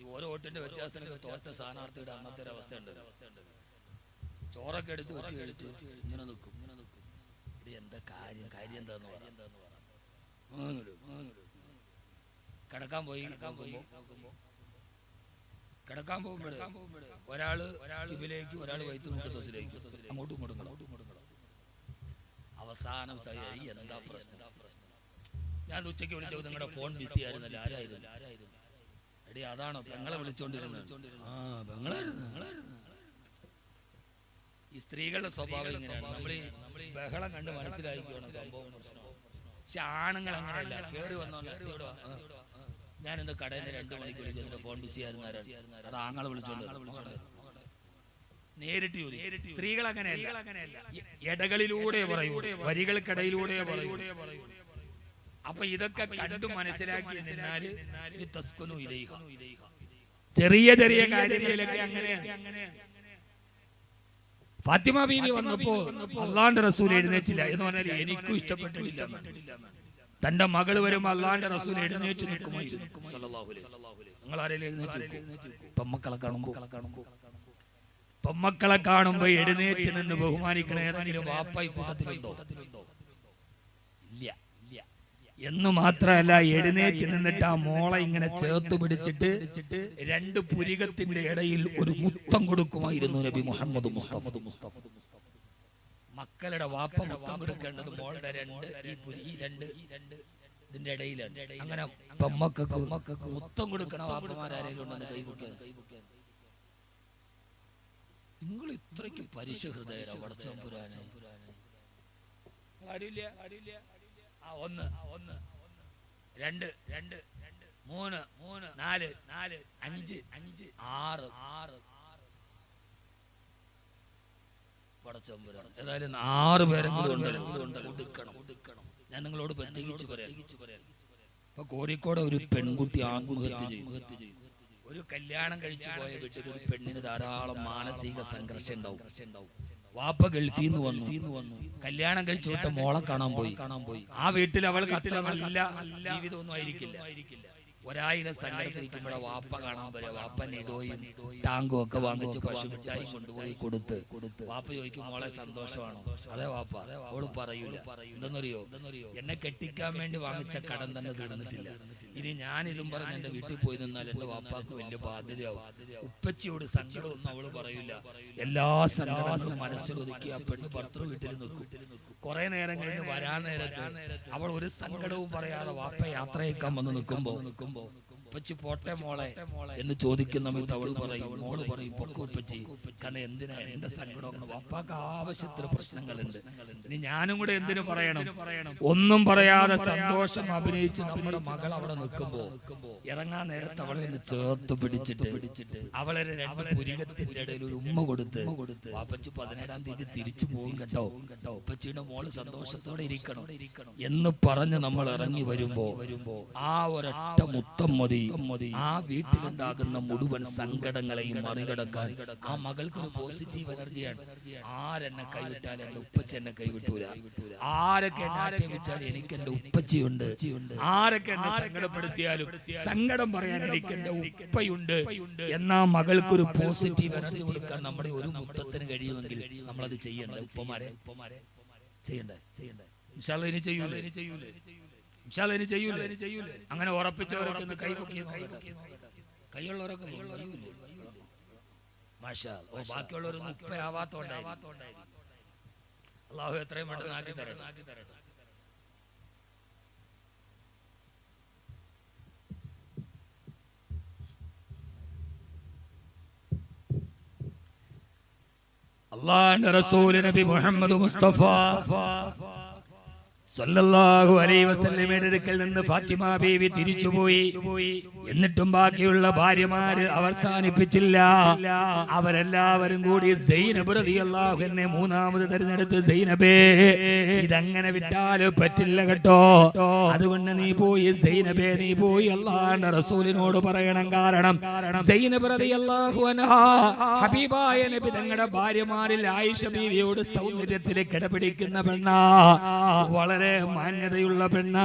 ഈ ഓരോ വോട്ടിന്റെ വ്യത്യാസത്തിനൊക്കെ തോറ്റ സ്ഥാനാർത്ഥിയുടെ അന്നത്തെ ഒരു അവസ്ഥയുണ്ട്. ചോറൊക്കെ എടുത്ത് വെച്ച് കഴിച്ച് ഇങ്ങനെ നിൽക്കും. ഇത് എന്താ കാര്യം എന്താന്ന് പറയാം. കിടക്കാൻ പോകുമ്പോഴേ ഒരാള് ഇതിലേക്ക്, ഒരാള് വൈത്തുമുട്ടത്തിലേക്ക്, അങ്ങോട്ടും ഇങ്ങോട്ടും. അവസാനം എന്താ പ്രശ്നം? ഞാൻ ഉച്ചയ്ക്ക് വിളിച്ചത് നിങ്ങളുടെ ഫോൺ ബിസി ആയിരുന്നല്ലോ, ആരായിരുന്നു? എടി അതാണോ പെങ്ങളെ വിളിച്ചോണ്ടിരുന്നത്? ആ പെങ്ങളായിരുന്നു. ഈ സ്ത്രീകളുടെ സ്വഭാവം ഇങ്ങനെയാണ്. നമ്മൾ ബഹളം കണ്ട് മനസ്സിലാക്കിയാണ് സംഭവം. പക്ഷെ ആണുങ്ങൾ അങ്ങനെയല്ല. കേറി വന്നോ ഞാനിന്ന് കടയിൽ നിന്ന് 2 മണിക്ക് വിളിച്ചു, ഫോൺ ബിസി ആയിരുന്നു, അത് ആങ്ങളെ വിളിച്ചോണ്ട് നേരിട്ട് ചോദിക്കും. സ്ത്രീകൾ അങ്ങനെയല്ല, ഇടകളിലൂടെ പറയൂ, വരികൾക്കിടയിലൂടെ പറയൂ. അപ്പൊ ഇതൊക്കെ കണ്ടു മനസ്സിലാക്കി നിന്നാല് ചെറിയ ചെറിയ കാര്യങ്ങളിലൊക്കെ അങ്ങനെയാണ്. ഫാത്തിമ ബീവി വന്നപ്പോ അള്ളാന്റെ റസൂൽ എഴുന്നേറ്റില്ല എന്ന് പറഞ്ഞാൽ എനിക്കും ഇഷ്ടപ്പെട്ടിട്ടില്ല. തന്റെ മകള് വരുമ്പോ അള്ളാന്റെ റസൂൽ എഴുന്നേറ്റ് നിൽക്കുമായിരുന്നു. നിങ്ങൾ ആരെങ്കിലും എഴുന്നേറ്റ് പൊമ്മക്കളെ കാണുമ്പോ എഴുന്നേറ്റ് നിന്ന് ബഹുമാനിക്കണ ഏതെങ്കിലും വാപ്പായി കൂട്ടത്തിലുണ്ടോ? ഇല്ല. എന്ന് മാത്രമല്ല, എഴുന്നേറ്റ് നിന്നിട്ട് ആ മോളെ ഇങ്ങനെ ചേർത്ത് പിടിച്ചിട്ട് 2 പുരികത്തിന്റെ ഇടയിൽ ഒരു മുത്തം കൊടുക്കുമായിരുന്നു നബി മുഹമ്മദ് മുസ്തഫ. മക്കളുടെ വാപ്പ മുത്തം കൊടുക്കേണ്ടത് മോളുടെ 2 ഇതിന്റെ ഇടയിലാണ്. അങ്ങനെ മക്കൾക്ക് മുത്തം കൊടുക്കണ വാപ്പമാരാരെങ്കിലും ഉണ്ടെന്ന് കൈവയ്ക്കാൻ. നിങ്ങൾ ഇത്രയ്ക്ക് പരിശുഹൃദയരാ വടച്ചമ്പുരാനെ. ആരുമില്ല. 1 2 3 4 5 6 പടച്ചമ്പുരാൻ. ഏതായാലും 6 പേരെങ്കിലും കൊടുക്കണം. ഞാൻ നിങ്ങളോട് പ്രത്യേകിച്ച് പറയാം. ഇപ്പൊ കോഴിക്കോട് ഒരു പെൺകുട്ടി ആത്മഹത്യ ചെയ്യും. ഒരു കല്യാണം കഴിച്ചു പോയ വീട്ടിൽ ഒരു പെണ്ണിന് ധാരാളം മാനസിക സംഘർഷം ഉണ്ടാവും. വാപ്പ ഗൾഫിൽ നിന്ന് വന്നു, കല്യാണം കഴിച്ചു വിട്ട മോളെ കാണാൻ പോയി. ആ വീട്ടിൽ അവൾക്ക് അത്ര നല്ല ജീവിതമൊന്നും ആയിരിക്കില്ല. 1000 സങ്കടത്തിരിക്കുമ്പോഴെ വാപ്പ കാണാൻ പറയാ. വാപ്പ നിഡോയും ടാങ്കും ഒക്കെ വാങ്ങിച്ച് പശുമിഠായി കൊണ്ടുപോയി കൊടുത്ത് വാപ്പ ചോദിക്കും, മോളെ സന്തോഷമാണോ? അതെ വാപ്പ. അവള് പറയൂല. എന്തെന്നറിയോ, എന്നെ കെട്ടിക്കാൻ വേണ്ടി വാങ്ങിച്ച കടം തന്നെ തീർന്നിട്ടില്ല. ഇനി ഞാൻ ഇതും പറഞ്ഞ് എന്റെ വീട്ടിൽ പോയി നിന്നാൽ എന്റെ വാപ്പാക്ക് വലിയ ബാധ്യതയാവും. ഉപ്പച്ചിയോട് സങ്കടമൊന്നും അവള് പറയൂല. എല്ലാ സങ്കടങ്ങളും മനസ്സിലൊതുക്കി ആ പെണ്ണ് ഭർത്തൃ വീട്ടിൽ നിൽക്കും. കുറെ നേരം കഴിഞ്ഞ് വരാൻ നേരത്ത് അവൾ ഒരു സങ്കടവും പറയാതെ വാപ്പ യാത്രയേക്കാൻ വന്ന് നിൽക്കുമ്പോ ഉപ്പച്ചി പോട്ടെ മോളെ എന്ന് ചോദിക്കുന്ന സമയത്ത് അവള് പറയും, മോള് പറയും, പൊക്കോ ഉപ്പച്ചി, കാരണം എന്തിനാ എന്റെ സങ്കടം? വാപ്പാക്ക് ആവശ്യത്തിന് പ്രശ്നങ്ങളുണ്ട്. ഇനി ഞാനും കൂടെ എന്തിനു പറയണം? ഒന്നും പറയാതെ സന്തോഷം അഭിനയിച്ച് നമ്മുടെ മകൾ അവിടെ നിൽക്കുമ്പോ ഇറങ്ങാൻ നേരത്ത് അവളെ ഒന്ന് ചേർത്ത് പിടിച്ചിട്ട് അവളെ 2 പുരികത്തിന്റെ ഇടയിൽ ഒരു ഉമ്മ കൊടുത്ത്, വാപ്പച്ചി 17-ാം തീയതി തിരിച്ചു പോകും കേട്ടോ, ഉപ്പച്ചിയുടെ മോള് സന്തോഷത്തോടെ ഇരിക്കണം എന്ന് പറഞ്ഞ് നമ്മൾ ഇറങ്ങി വരുമ്പോ ആ ഒരൊറ്റ മുത്തം മതി ആ വീട്ടിലുണ്ടാകുന്ന മുഴുവൻ സങ്കടങ്ങളെയും മറികടക്കാൻ. ആ മകൾക്കൊരു പോസിറ്റീവ് എനർജിയാണ്. ആരെന്നെ കൈവിട്ടാൽ എന്റെ ഉപ്പച്ചി എന്നെ കൈവിട്ടൂല, ആരൊക്കെ എന്നെ ആക്ഷേപിച്ചാൽ എനിക്ക് എന്റെ ഉപ്പച്ചിയുണ്ട്, ആരൊക്കെ എന്നെ സങ്കടപ്പെടുത്തിയാലും സങ്കടം പറയാൻ എനിക്ക് എന്റെ ഉപ്പയുണ്ട് എന്നാ മകൾക്കൊരു പോസിറ്റീവ് എനർജി കൊടുക്കാൻ നമ്മുടെ ഒരു മുത്തത്തിന് കഴിയുമെങ്കിൽ നമ്മളത് ചെയ്യണ്ടേ? ഉപ്പമാരെ ചെയ്യണ്ടേ? ഇനി ചെയ്യൂലേ? അങ്ങനെ ഉറപ്പിച്ചവരൊക്കെ കൈപൊക്കി കൈയുള്ളവരൊക്കെ ബാക്കിയുള്ളവരൊന്നും ഉപ്പയാവാത്തോണ്ടായി. അള്ളാഹു എത്രയും പെട്ടെന്ന് ആക്കി തരട്ടെ. അല്ലാഹുവിന്റെ റസൂൽ നബി മുഹമ്മദ് മുസ്തഫ സല്ലല്ലാഹു അലൈഹി വസല്ലമയുടെ അടുക്കൽ നിന്ന് ഫാത്തിമ ബീവി തിരിച്ചുപോയി. എന്നിട്ടും ബാക്കിയുള്ള ഭാര്യമാര് അവസാനിപ്പിച്ചില്ല. അവരെല്ലാവരും കൂടി സൈനബ് റളിയല്ലാഹു അൻഹ മൂന്നാമത് തിരഞ്ഞെടുത്ത്, സൈനബേ ഇതങ്ങനെ വിട്ടാൽ പറ്റില്ല കേട്ടോ, അതുകൊണ്ട് നീ പോയി സൈനബേ നീ പോയി അല്ലാഹുവിന്റെ റസൂലിനോട് പറയണം. കാരണം സൈനബ് റളിയല്ലാഹു അൻഹ ഹബീബായ നബി തങ്ങളുടെ ഭാര്യമാരിൽ ആയിഷ ബീവിയോട് സൗന്ദര്യത്തിൽ കിടപിടിക്കുന്ന പെണ്ണാ, വളരെ മാന്യതയുള്ള പെണ്ണ.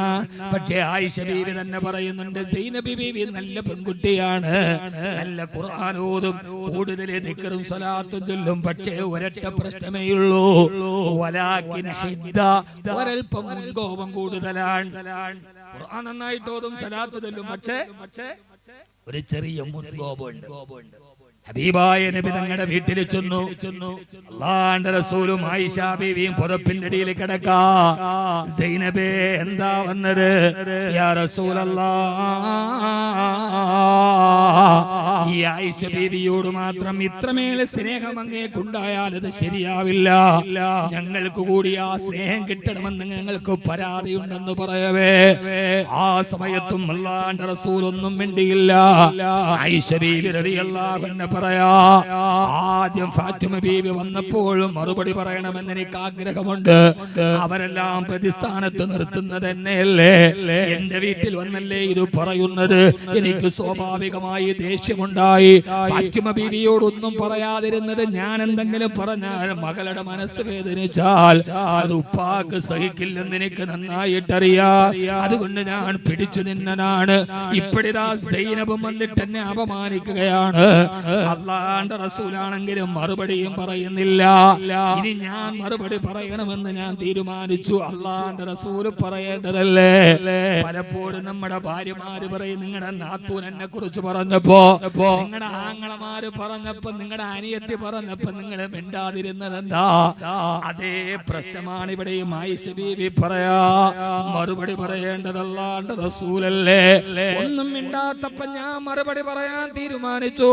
പക്ഷേ ആയിഷ ബീവി തന്നെ പറയുന്നുണ്ട്, സൈനബ് ബീവി നല്ല പെൺകുട്ടിയാണ്, നല്ല ഖുർആൻ ഓതും, കൂടുതൽ ദിക്റും സ്വലാത്തും ചൊല്ലും. പക്ഷേ ഒരൊറ്റ പ്രശ്നമേയുള്ളൂ, വലാകിൻ ഹിദ്ദ, ഒരൽപ്പം മുൻകോപം കൂടുതലാണ്. ഖുർആൻ നന്നായിട്ട് ഓതും, സ്വലാത്ത് ചൊല്ലും, പക്ഷേ ഒരു ചെറിയ മുൻകോപമുണ്ട്. ഹബീബായ നബി തങ്ങളുടെ വീട്ടിൽ ചെന്നു. അല്ലാഹുവിന്റെ റസൂലും ആയിഷ ബീവിയും പുതപ്പിന്റെ അടിയിൽ കിടക്കാ. സൈനബേ എന്താ വന്നത്? യാ റസൂലല്ലാഹ് ഈ ആയിഷ ബീവിയോട് മാത്രം ഇത്രമേൽ സ്നേഹം അങ്ങേക്കുണ്ടായാൽ അത് ശരിയാവില്ല. ഞങ്ങൾക്ക് കൂടി ആ സ്നേഹം കിട്ടണമെന്ന് ഞങ്ങൾക്ക് പരാതിയുണ്ടെന്ന് പറയവേ ആ സമയത്തും അല്ലാഹുവിന്റെ റസൂൽ ഒന്നും മിണ്ടിയില്ല. ആയിഷ ബീവി റളിയല്ലാഹു അൻഹ പറയാ, ആദ്യം ഫാത്തിമ ബീവി വന്നപ്പോഴും മറുപടി പറയണമെന്ന് എനിക്ക് ആഗ്രഹമുണ്ട്. അവരെല്ലാം പ്രതിസ്ഥാനത്ത് നിർത്തുന്നത് എന്നെയല്ലേ, എന്റെ വീട്ടിൽ വന്നല്ലേ ഇത് പറയുന്നത്. എനിക്ക് സ്വാഭാവികമായി ദേഷ്യമുണ്ടായി. ഫാത്തിമ ബീവിയോടൊന്നും പറയാതിരുന്നത് ഞാൻ എന്തെങ്കിലും പറഞ്ഞാൽ മകളുടെ മനസ്സ് വേദനിച്ചാൽ അത് ഉപ്പാക്ക് സഹിക്കില്ലെന്ന് എനിക്ക് നന്നായിട്ടറിയാം. അതുകൊണ്ട് ഞാൻ പിടിച്ചു നിന്നനാണ്. ഇപ്പോഴിതാ സൈനബും വന്നിട്ട് എന്നെ അപമാനിക്കുകയാണ്. അല്ലാഹുവിന്റെ റസൂലാണെങ്കിലും മറുപടിയും പറയുന്നില്ല. ഇനി ഞാൻ മറുപടി പറയണമെന്ന് ഞാൻ തീരുമാനിച്ചു. അല്ലാഹുവിന്റെ റസൂൽ പറയേണ്ടതല്ലേ. പലപ്പോഴും നമ്മുടെ ഭാര്യമാര് പറയും, നിങ്ങളുടെ നാത്തൂൻ എന്നെ കുറിച്ച് പറഞ്ഞപ്പോ, നിങ്ങളുടെ ആങ്ങളമാര് പറഞ്ഞപ്പോ, നിങ്ങളുടെ അനിയത്തി പറഞ്ഞപ്പോ നിങ്ങൾ മിണ്ടാതിരുന്നതെന്താ? അതേ പ്രശ്നമാണ് ഇവിടെയും ആയിഷ ബീവി പറയാ. മറുപടി പറയേണ്ടത് അല്ലാഹുവിന്റെ റസൂലല്ലേ. ഒന്നും മിണ്ടാത്തപ്പോ ഞാൻ മറുപടി പറയാൻ തീരുമാനിച്ചു.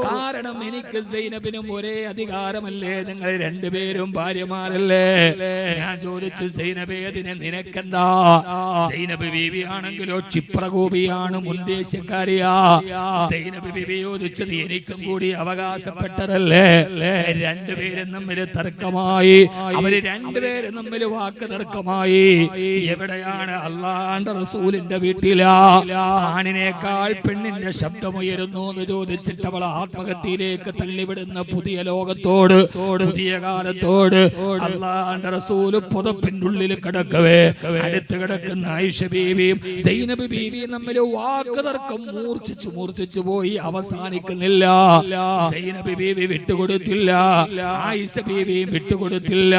കാരണം എനിക്ക് സൈനബിനും ഒരേ അധികാരമല്ലേ, നിങ്ങൾ രണ്ടുപേരും ഭാര്യമാരല്ലേ. ഞാൻ ചോദിച്ചു, സൈനബേ അതിന് നിനക്കെന്താ? സൈനബ് ബീവി ആണെങ്കിലോ ക്ഷിപ്രകോപിയാണ്, മുൻദേശക്കാരിയാ. സൈനബ് ബീവി ചോദിച്ചത് എനിക്കും കൂടി അവകാശപ്പെട്ടതല്ലേ. രണ്ടുപേരും തമ്മിൽ തർക്കമായി. അവര് രണ്ടുപേരും തമ്മിൽ വാക്ക് തർക്കമായി. എവിടെയാണ്? അല്ലാഹുവിന്റെ റസൂലിന്റെ വീട്ടിലാ. ആണിനേക്കാൾ പെണ്ണിന്റെ ശബ്ദമുയരുന്നു എന്ന് ചോദിച്ചിട്ട് അവൾ ആത്മഹത്യയിലേക്ക് തള്ളിവിടുന്ന പുതിയ ലോകത്തോട്, പുതിയ കാലത്തോട് അല്ലാഹുവിന്റെ റസൂൽ പുതപ്പിന്റെ ഉള്ളിൽ കിടക്കവേ അടുത്ത് കിടക്കുന്ന ആയിഷ ബീവിയും സൈനബ് ബീവിയും തമ്മിൽ വാക്ക് തർക്കം മൂർച്ഛിച്ചു പോയി. അവസാനിക്കുന്നില്ല. സൈനബ് ബീവി വിട്ടുകൊടുത്തില്ല, ആയിഷ ബീവിയും വിട്ടുകൊടുത്തില്ല.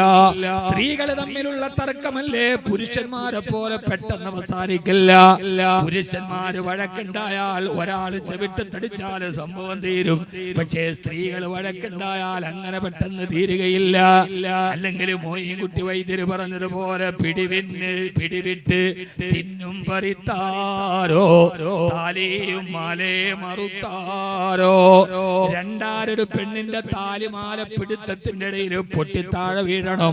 സ്ത്രീകൾ തമ്മിലുള്ള തർക്കമല്ലേ പുരുഷന്മാരെ പോലെ പെട്ടെന്ന് അവസാനിക്കില്ല. പുരുഷന്മാര് വഴക്കുണ്ടായാൽ ഒരാൾ ചെവിട്ട് തടിച്ചാൽ സംഭവം തീരും. പക്ഷേ സ്ത്രീകൾ വഴക്കുണ്ടായാൽ അങ്ങനെ പെട്ടെന്ന് തീരുകയില്ല. അല്ലെങ്കിൽ മോയിൻകുട്ടി വൈദ്യര് പറഞ്ഞതുപോലെ പിടിവിട്ട് സിന്നും പരിത്താരോ താലിയും മാലേ മറുത്താരോ. രണ്ടാരൊരു പെണ്ണിന്റെ താലിമാല പിടുത്തത്തിന്റെ ഇടയിൽ പൊട്ടിത്താഴെ വീഴണം.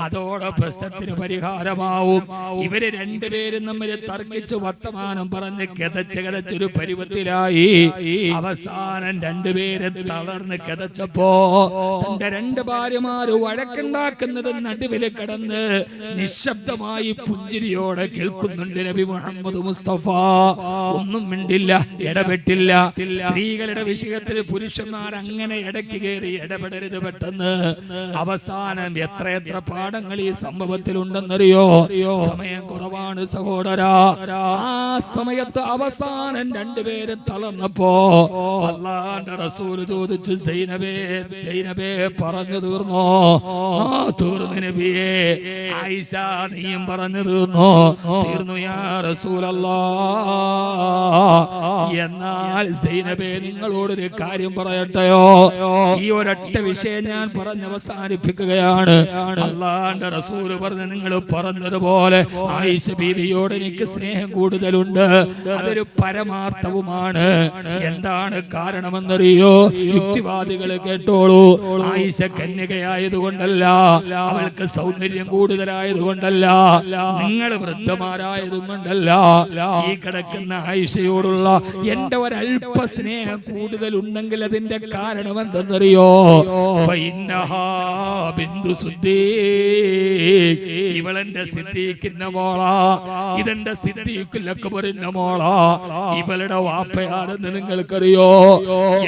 അതോടെ പ്രശ്നത്തിന് പരിഹാരമാവും. ഇവര് രണ്ടുപേരും തമ്മിൽ തർക്കിച്ച് വർത്തമാനം പറഞ്ഞ് കിതച്ചൊരു പരുവത്തിലായി. അവസാനം രണ്ടുപേരും തളർന്ന് കിതച്ചപ്പോ തന്റെ രണ്ട് ഭാര്യമാര് വഴക്കുണ്ടാക്കുന്നത് നടുവിൽ കിടന്ന് നിശബ്ദമായി പുഞ്ചിരിയോടെ കേൾക്കുന്നുണ്ട് നബി മുഹമ്മദ് മുസ്തഫ. ഒന്നും മിണ്ടില്ല, ഇടപെട്ടില്ല. സ്ത്രീകളുടെ വിഷയത്തിൽ പുരുഷന്മാർ അങ്ങനെ ഇടയ്ക്ക് കയറി ഇടപെടരുത് പെട്ടെന്ന്. അവസാനം എത്ര പാഠങ്ങൾ ഈ സംഭവത്തിൽ ഉണ്ടെന്നറിയോ? സമയം കുറവാണ് സഹോദരാ. ആ സമയത്ത് അവസാനം രണ്ടുപേരും തളർന്നപ്പോ അല്ലാഹുവിന്റെ റസൂൽ ചോദിച്ചു, സൈനബേ പറഞ്ഞു തീർന്നോ? തീർന്നു നബിയേ. ആയിഷ നീയും പറഞ്ഞു തീർന്നോ? തീർന്നു യാ റസൂലല്ലാഹ്. എന്നാൽ സൈനബേ നിങ്ങളോടൊരു കാര്യം പറയട്ടെയോ? ഈ ഒരൊറ്റ വിഷയം ഞാൻ പറഞ്ഞ് അവസാനിപ്പിക്കുകയാണ്. അല്ലാഹുവിന്റെ റസൂൽ പറഞ്ഞു, നിങ്ങൾ പറഞ്ഞതുപോലെ ആയിഷ ബീവിയോട് എനിക്ക് സ്നേഹം കൂടുതലുണ്ട്. അതൊരു പരമാർത്ഥവുമാണ്. എന്താണ് കാരണമെന്നറിയോ? യുക്തിവാദികൾ കേട്ടോളൂ. ആയിഷ കന്യകയായതുകൊണ്ടല്ല, അവൾക്ക് സൗന്ദര്യം കൂടുതലായതുകൊണ്ടല്ല, നിങ്ങൾ വൃദ്ധമാരായതുകൊണ്ടല്ല. ഈ കിടക്കുന്ന ആയിഷയോടുള്ള എന്റെ ഒരല്പ സ്നേഹം കൂടുതലുണ്ടെങ്കിൽ അതിന്റെ കാരണം എന്തെന്നറിയോ? ഇവളെന്റെ സിദ്ദീഖിന്റെ മോളാ, ഇതെന്റെ സിദ്ദീഖുൽ അക്ബറിന്റെ മോളാ. ഇവളുടെ വാപ്പയാണെന്ന് നിങ്ങൾക്കറിയോ?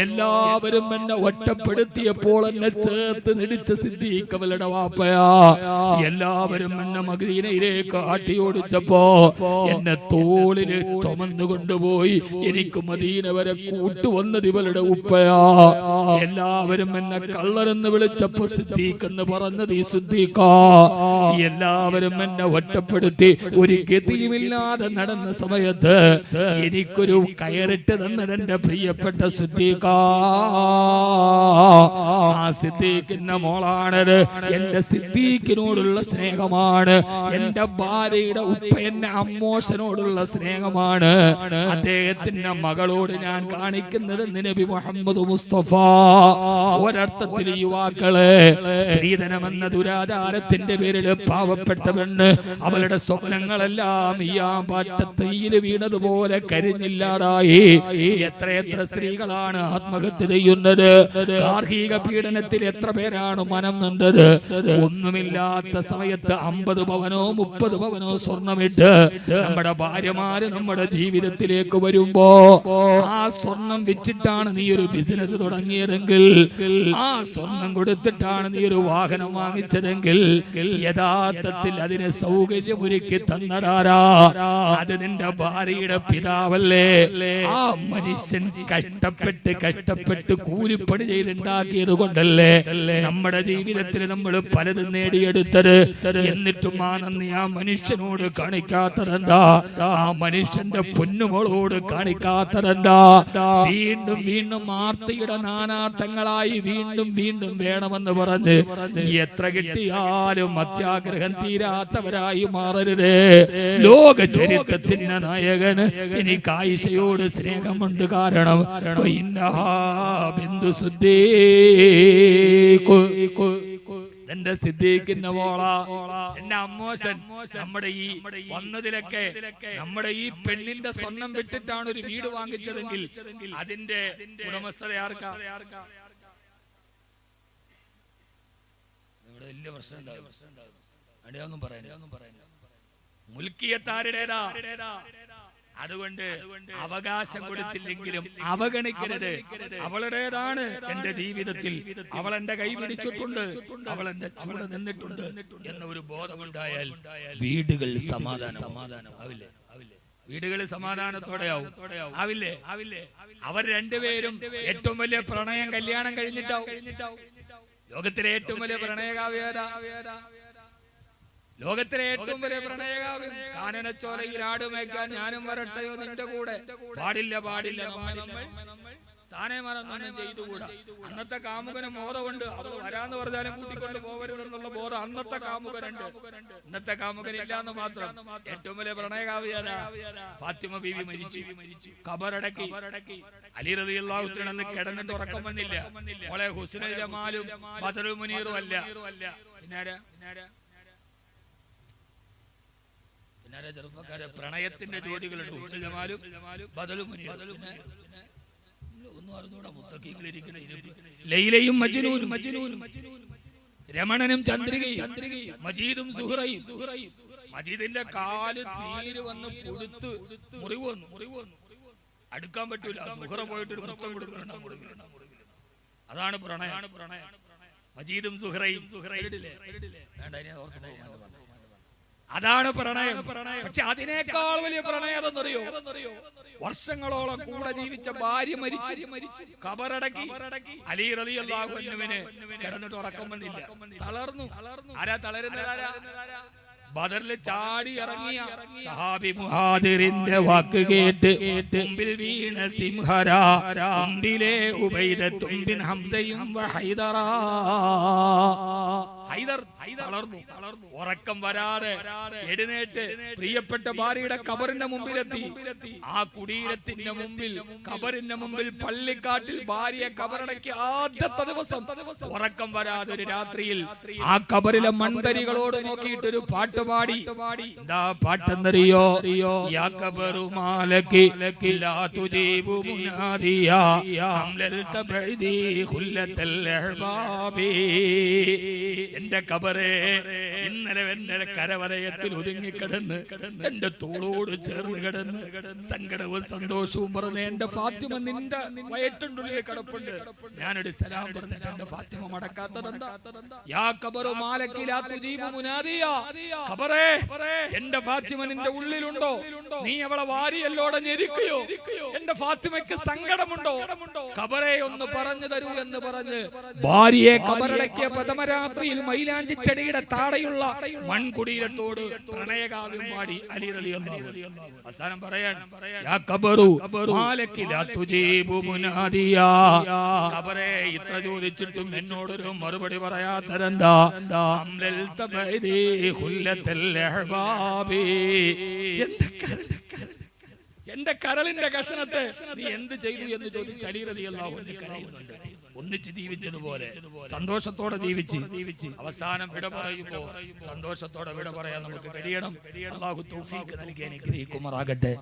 എല്ലാവരും എന്നെ ഒറ്റപ്പെടുത്തിയപ്പോൾ എന്നെ ചേർത്ത് നിടിച്ച സിദ്ദീഖ് അവളുടെ വാപ്പയാ. എല്ലാവരും എന്നെ മദീനയിലേക്ക് ആട്ടിയോടിച്ചപ്പോ എന്നെ തോളില് ചുമന്നു കൊണ്ടുപോയി എനിക്ക് മദീന വരെ കൂട്ടുവന്നത് ഇവളുടെ ഉപ്പയാ. എല്ലാവരും എന്നെ കള്ളരെന്ന് വിളിച്ചപ്പോ സിദ്ദീഖ് എന്ന് പറഞ്ഞത് ഈ സിദ്ദീഖാ. എല്ലാവരും എന്നെ ഒറ്റപ്പെടുത്തി ഒരു ഗതിയുമില്ലാതെ നടന്ന സമയത്ത് എനിക്കൊരു കയറിട്ട് തന്നത് എന്റെ പ്രിയപ്പെട്ട സിദ്ദീഖാ. ആ സിദ്ദീഖിന്റെ മോളാണത്. എന്റെ സിദ്ദീഖിനോടുള്ള സ്നേഹമാണ്. എന്റെ ഭാര്യയുടെ ഉപ്പ എന്നെ അമ്മോശനോടുള്ള സ്നേഹമാണ്. അദ്ദേഹത്തിന്റെ മകളോട് ഞാൻ കാണിക്കുന്ന കാണിക്കുന്നത് നബി മുഹമ്മദ് മുസ്തഫ. ഒരർത്ഥത്തിൽ യുവാക്കളെ സ്ത്രീധനമെന്ന ദുരാചാരത്തിന്റെ പേരിൽ പാവപ്പെട്ട പെണ്ണ് അവളുടെ സ്വപ്നങ്ങളെല്ലാം ഈ പാട്ടത്തയിൽ വീണതുപോലെ കരിഞ്ഞില്ലാതായി. എത്രയെത്ര സ്ത്രീകളാണ് ആത്മഹത്യ ചെയ്യുന്നത്. ഗാർഹിക പീഡനത്തിൽ എത്ര പേരാണ് മനം നൊന്തത്. ഒന്നുമില്ലാത്ത സമയത്ത് 50 പവനോ 30 പവനോ സ്വർണമിട്ട് നമ്മുടെ ഭാര്യമാര് നമ്മുടെ ജീവിതത്തിലേക്ക് വരുമ്പോ ആ സ്വർണം വെച്ചിട്ടാണ് നീ ഒരു ബിസിനസ് തുടങ്ങിയതെങ്കിൽ, ആ സ്വർണം കൊടുത്തിട്ടാണ് നീ ഒരു വാഹനം വാങ്ങിച്ചതെങ്കിൽ, യഥാർത്ഥത്തിൽ അതിന് സൗകര്യമൊരുക്കി തന്നടാരാ? അത് നിന്റെ ഭാര്യയുടെ പിതാവല്ലേ? ആ മനുഷ്യൻ കഷ്ടപ്പെട്ട് കൂലിപ്പണി ചെയ്തുണ്ടാക്കിയത് കൊണ്ടല്ലേ നമ്മുടെ ജീവിതത്തിൽ നമ്മൾ പലതും നേടിയെടുത്തത്. എന്നിട്ടും ആ നന്ദി ആ മനുഷ്യനോട് കാണിക്കാത്തതെന്താ? ആ മനുഷ്യന്റെ പൊന്നുമോളോട് കാണിക്കാത്തതെന്താ? വീണ്ടും വീണ്ടും ആർത്തിയുടെ നാനാർത്ഥങ്ങളായി വീണ്ടും വീണ്ടും വേണമെന്ന് പറഞ്ഞ് എത്ര കിട്ടിയാലും അത്യാഗ്രഹം തീരാത്തവരായി മാറരുത്. ലോക ചരിത്രത്തിന്റെ നായകന് എനിക്ക് ആയിഷയോട് സ്നേഹമുണ്ട്. കാരണം ബിന്ദു സിദ്ദീഖ്, എന്റെ സിദ്ദീഖിന്റെ മോള, എന്റെ അമ്മോശൻ. നമ്മുടെ ഈ വന്നതിലൊക്കെ നമ്മുടെ ഈ പെണ്ണിന്റെ സ്വർണം വിട്ടിട്ടാണ് ഒരു വീട് വാങ്ങിച്ചതെങ്കിൽ അതിന്റെ ഉടമസ്ഥത ആർക്കാ? ഇവിടെ വലിയ പ്രശ്നം ഉണ്ടാവും. അടിയൊന്നും പറയാൻ മുൽക്കിയത്താരുടേതാ. അതുകൊണ്ട് അവകാശം കൊടുത്തില്ലെങ്കിലും അവഗണിക്കരുത്. അവളുടേതാണ് എന്റെ ജീവിതത്തിൽ. അവൾ എന്റെ കൈ പിടിച്ചിട്ടുണ്ട്, അവൾ എന്റെ കൂടെ നിന്നിട്ടുണ്ട് എന്ന ഒരു ബോധമുണ്ടായാൽ വീടുകൾ സമാധാനമാവില്ലേ? വീടുകൾ സമാധാനത്തോടെയാവും ആവില്ലേ? അവർ രണ്ടുപേരും ഏറ്റവും വലിയ പ്രണയം കല്യാണം കഴിഞ്ഞിട്ടാവും. ലോകത്തിലെ ഏറ്റവും വലിയ പ്രണയകാവ്യത, ലോകത്തിലെ ഏറ്റവും വലിയ പ്രണയകാവ്യം. കാനനച്ചോലയിൽ ആടുമേക്കാൻ ഞാനും വരട്ടെയോ നിന്റെ കൂടെ. പാടില്ല താനെ മറന്നൊന്നും ചെയ്തുകൂടാ. അന്നത്തെ കാമുകന് ബോധമുണ്ട്. അവർ വരാന്ന് പറഞ്ഞാലും കൂട്ടിക്കൊണ്ട് പോകരുതെന്നുള്ള ബോധം അന്നത്തെ കാമുകനുണ്ട്. ഇന്നത്തെ കാമുകനില്ലാന്ന് മാത്രം. ഏറ്റവും വലിയ പ്രണയകാവ്യത ഫാത്തിമ ബീവി മരിച്ചു, ഖബറടക്കി. അലി റളിയല്ലാഹു അൻഹു അന്ന് കിടന്നിട്ട് ഉറക്കം വന്നില്ല. മോളെ ഹുസ്നുൽ ജമാലും ബദറുൽ മുനീറും അല്ല, ചെറുപ്പക്കാരെ പ്രണയത്തിന്റെ ജോഡികളുണ്ട്. ഹുസ്നുൽ ജമാലും ബദറുൽ മുനീറും. ലൈലയും മജ്നൂനും, രമണനും ചന്ദ്രികയും, മജീദും സുഹറയും. മജീദിന്റെ കാല് തീര് വന്ന് പുഴുത്ത് മുറിവ് വന്നു. അടുക്കാൻ പറ്റൂല. സുഹറ പോയിട്ട് ഒരു മുത്തം കൊടുക്കണം. അതാണ് പ്രണയം. മജീദും സുഹറയും. അതാണ് പ്രണയം. പക്ഷെ അതിനേക്കാൾ വലിയ പ്രണയം അതെന്നറിയോ? വർഷങ്ങളോളം കൂടെ ജീവിച്ച ഭാര്യ മരിച്ചു, ഖബറടക്കി. അലി റളിയല്ലാഹു അൻഹുവിന് കിടന്നിട്ട് ഉറക്കം വന്നില്ല, തളർന്നു. ആരാ തളരുന്നതാരാ? ബദറിൽ ചാടി ഇറങ്ങിയ സഹാബി മുഹാദിറിന്റെ വാക്ക് കേട്ട് മുമ്പിൽ വീണ സിംഹരാ. മുമ്പിലെ ഉബൈദത്തും ബിൻ ഹംസയും ഹൈദറാ. ഹൈദർ തളർന്നു. ഉറക്കം വരാതെ എഴുന്നേറ്റ് പ്രിയപ്പെട്ട ഭാര്യയുടെ ഖബറിന്റെ മുമ്പിലെത്തി. ആ കുടീരത്തിന്റെ മുമ്പിൽ, ഖബറിന്റെ മുമ്പിൽ പള്ളിക്കാട്ടിൽ ഭാര്യയെ ഖബറടക്കി ആദ്യത്തെ ദിവസം ഉറക്കം വരാതെ ഒരു രാത്രിയിൽ ആ ഖബറിലെ മൺതരികളോട് നോക്കിയിട്ടൊരു പാട്ട് പാടി. എന്താ പാട്ടെന്നറിയോ? യാ ഖബറു മാലകി ലാ തുജീബു മുനാദിയാ ഹംലൽ തബഇദി ഖുല്ലത്തൽ അഹ്ബാബി. എന്റെ ഖബറേ, ഇന്നലെ എന്റെ കരവലയത്തിൽ ഒതുങ്ങിക്കിടന്ന് എന്റെ തോളോട് ചേർന്ന് കിടന്ന് സങ്കടവും സന്തോഷവും പറഞ്ഞ് എന്റെ ഫാത്തിമ നിന്റെ വയറ്റിനുള്ളിൽ കിടപ്പുണ്ട്. ഞാനൊരു സലാം പറഞ്ഞിട്ട് എന്റെ ഫാത്തിമ മടക്കാത്തതെന്താ? യാ ഖബറു മാലകി ലാ തുജീബു മുനാദിയാ. ഖബറേ, എന്റെ ഫാത്തിമ നിന്റെ ഉള്ളിലുണ്ടോ? നീ അവളെ വാരിയല്ലോടെ ഞെരിക്കുകയോ? എന്റെ ഫാത്തിമയ്ക്ക് സങ്കടമുണ്ടോ? ഖബറേ ഒന്ന് പറഞ്ഞു തരൂ എന്ന് പറഞ്ഞ് ഭാര്യയെ ഖബറടക്കിയ പ്രഥമരാത്രിയിൽ മൈലാഞ്ചിച്ചെടിയുടെ താടയുള്ള മൺകുടീരത്തോട് പ്രണയകാവ്യം പാടി അലി റളിയല്ലാഹു അൻഹു. അവസാനം പറയാൻ യാ ഖബറു മാലകി ലാ തുജീബു മുനാദിയാ. ഖബറേ, ഇത്ര ചോദിച്ചിട്ടും എന്നോടൊരു മറുപടി പറയാത്തതെന്താ? അംലൽ തബഇദി ഖുല്ലത്തൽ അഹ്ബാബി. എന്റെ കരളിന്റെ കഷണത്തെ നീ എന്ത് ചെയ്തു എന്ന് ചോദിച്ച് അലി റളിയല്ലാഹു അൻഹു കരയുന്നുണ്ട്. ഒന്നിച്ച് ജീവിച്ചതുപോലെ സന്തോഷത്തോടെ ജീവിച്ച് അവസാനം വിട പറയുമ്പോ സന്തോഷത്തോടെ വിട പറയാൻ നമുക്ക് കഴിയണം. അല്ലാഹു തൗഫീഖ് നൽകി അനുഗ്രഹിക്കുമാറാകട്ടെ.